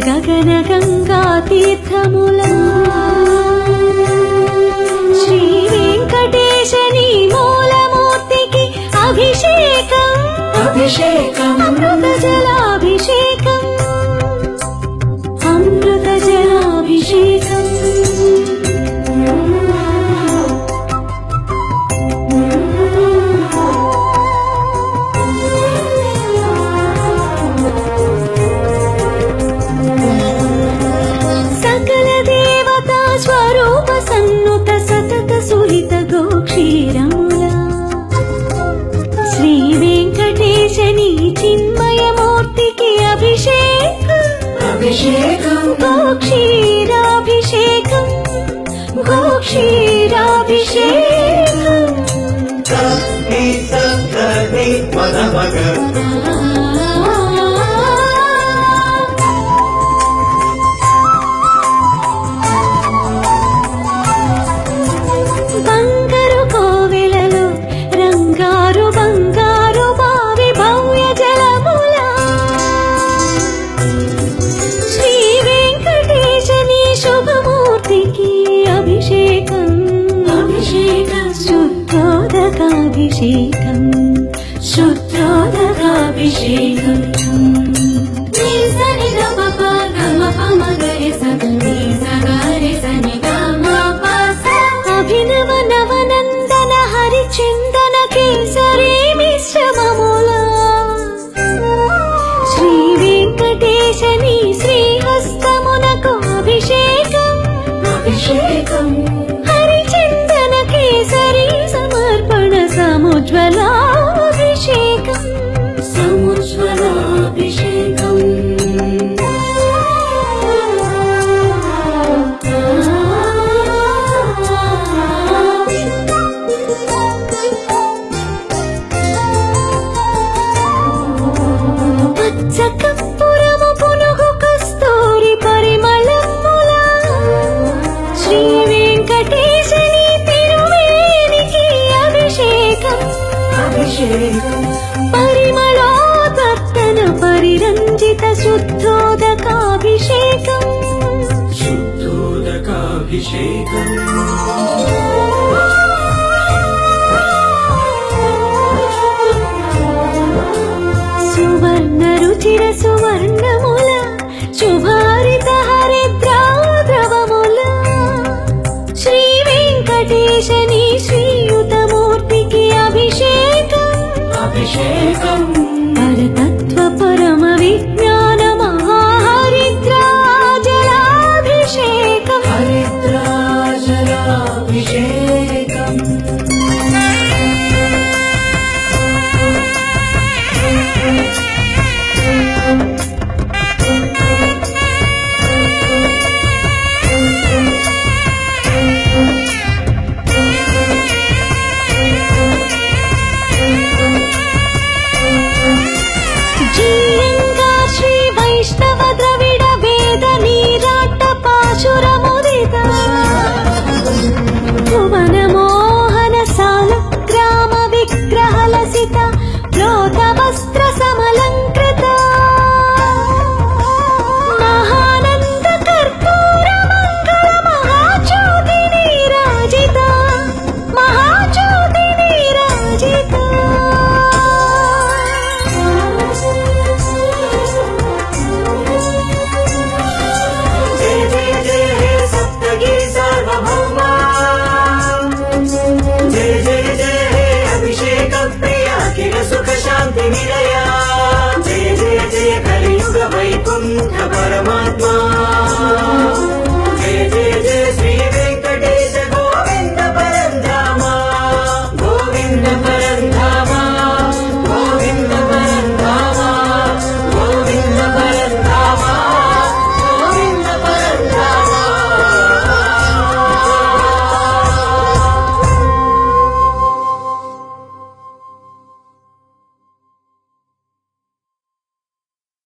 గగన గంగా తీర్థములా శ్రీ వెంకటేశని మూలమూర్తికి అభిషేకం అభిషేకం అమృత జలాభిషేకం అమృత జలాభిషేకం సకల దేవతా స్వరూప సన్నుత సతత సుహిత గోక్షీరములా శ్రీ వెంకటేశని చిన్మయమూర్తికి అభిషేకం అభిషేకం గోక్షీరాభిషేకం గోక్షీరాభిషేకం నీ సప్తని పదమగ బంగారు కోవెలలో రంగారు బంగారు బావి భవ్య జలములా శ్రీ వెంకటేశని శుభమూర్తికి అభిషేకం అభిషేకం శుద్ధోదకాభిషేకం శుద్ధోదకాభిషేకం అభినవ నవనందన హరిచందన కేసరి మిశ్రమములా శ్రీ వెంకటేశని శ్రీహస్తమునకు అభిషేకం అభిషేకం హరిచందన కేసరి సమర్పణ సముజ్వలాభిషేకం సముజ్వలాభిషేకం పచ్చ కర్పూరము పునుగు కస్తూరి పరిమళములా శ్రీ వెంకటేశని తిరుమేనికి అభిషేకం అభిషేకం పరిమళోదత్తన పరిరంజిత శుద్ధోదకాభిషేకం శుద్ధోదకాభిషేకం